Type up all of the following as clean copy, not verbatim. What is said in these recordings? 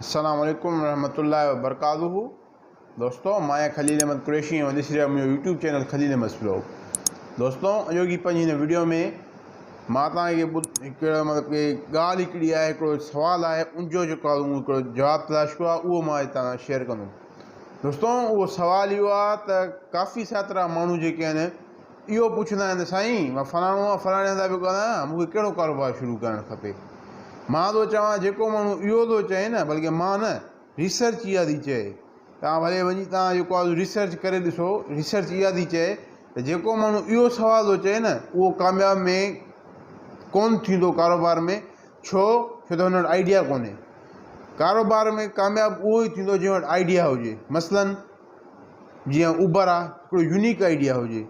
अस्सलाम वालेकुम रहमतुल्लाहि व बरकातुहू। दोस्तों, मैं खलील अहमद कुरैशी और ॾिसी रहिया मुंहिंजो YouTube channel Khalil Ahmed vlog. दोस्तों, अॼो की पंहिंजी हिन वीडियो में मां तव्हांखे मतिलबु कि ॻाल्हि हिकिड़ी आहे, हिकिड़ो सुवालु आहे, उनजो जेको आहे हिकिड़ो जवाबु तलाश कयो आहे, उहो मां हितां शेयर कंदुमि। दोस्तों, उहो सुवालु इहो आहे त काफ़ी सारा माण्हू जेके आहिनि इहो पुछंदा आहिनि, साईं मां फलाणो आहे, फलाणे हंधा पियो ॻाल्हायां, मूंखे कहिड़ो कारोबार शुरू करणु खपे। मां थो चवां, जेको माण्हू इहो थो चए न, बल्कि मां न, रिसर्च इहा थी चए। तव्हां भले वञी तव्हां जेको आहे रिसर्च करे ॾिसो। रिसर्च इहा थी चए त जेको माण्हू इहो सुवालु थो चए न, उहो कामयाब में कोन थींदो कारोबार में। छो त हुन वटि आइडिया कोन्हे। कारोबार में कामयाबु उहो ई थींदो जंहिं वटि आइडिया हुजे। मसलन जीअं उबर आहे, हिकिड़ो यूनिक आइडिया हुजे।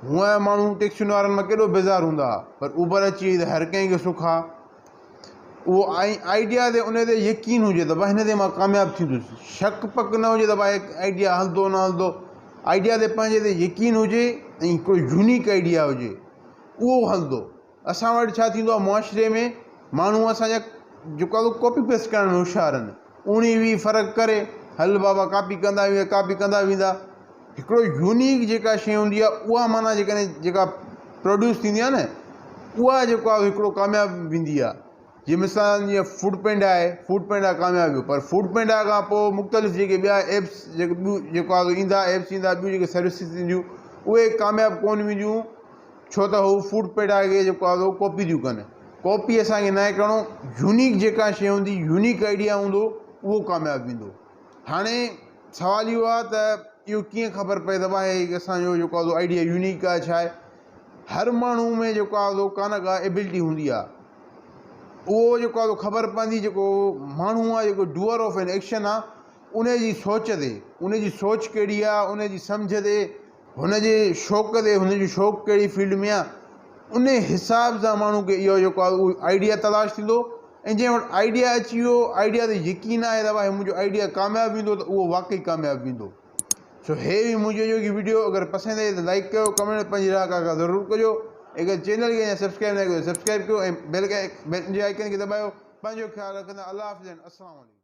हूअं माण्हू टैक्सियुनि वारनि मां केॾो बेज़ार हूंदा हुआ, पर उबर अची वई त हर कंहिंखे सुख आहे। उहो आइडिया ते, उन ते यकीन हुजे त भाई हिन ते मां कामयाबु थींदुसि। शक पक न हुजे त भाई आइडिया हलंदो न हलंदो। आइडिया ते पंहिंजे ते यकीन हुजे ऐं हिकिड़ो यूनिक आइडिया हुजे, उहो हलंदो। असां वटि छा थींदो आहे, मुआशिरे में माण्हू असांजा जेको आहे कॉपी पेस्ट करण में होशियारु आहिनि। उणी वी फ़र्क़ु करे, हल बाबा कॉपी कंदा वेंदा, कॉपी कंदा वेंदा। हिकिड़ो यूनिक जेका शइ हूंदी आहे, उहा माना जेका प्रोड्यूस थींदी आहे न, उहा जेको आहे हिकिड़ो कामयाबु वेंदी आहे। जीअं मिसाल जीअं फूड पेंडा आहे, फूड पेंडा कामयाबु वियो, पर फूड पेंडा खां पोइ मुख़्तलिफ़ जेके ॿिया एप्स जेको आहे ईंदा, एप्स ईंदा, ॿियूं जेके सर्विसिस ईंदियूं, उहे कामयाबु कोन वेंदियूं। छो त हू फूड पेंडा खे जेको आहे उहो कॉपी थियूं कनि। कॉपी असांखे न आहे करिणो। यूनिक जेका शइ हूंदी, यूनिक आइडिया हूंदो, उहो कामयाबु वेंदो। हाणे सुवालु इहो आहे त इहो कीअं ख़बर पए त भाई असांजो जेको आहे आइडिया यूनिक आहे। छा आहे, हर माण्हू में जेको आहे का न का एबिलिटी हूंदी आहे। उहो जेको आहे ख़बर पवंदी, जेको माण्हू आहे, जेको डूअर ऑफ एन एक्शन आहे, उन जी सोच ते, उन जी सोच कहिड़ी आहे, उन जी सम्झ ते, हुन जे शौक़ ते, हुन जो शौक़ु कहिड़ी फील्ड में आहे, उन हिसाब सां माण्हू खे इहो जेको आहे उहो आइडिया तलाश थींदो। ऐं जंहिं वटि आइडिया अची वियो, आइडिया ते यकीन आहे त भाई मुंहिंजो आइडिया कामयाबु वेंदो, त उहो वाक़ई कामयाबु वेंदो। सो हे मुंहिंजो जेकी वीडियो अगरि पसंदि आई त लाइक कयो, कमेंट पंहिंजी राय का ज़रूरु कजो। अगरि चैनल खे सब्सक्राइब न कयो, सब्सक्राइब कयो ऐं बेल जे आइकन खे दॿायो। पंहिंजो ख़्यालु रखंदा। अल्लाह हाफ़िज़। अस्सलाम वालेकुम।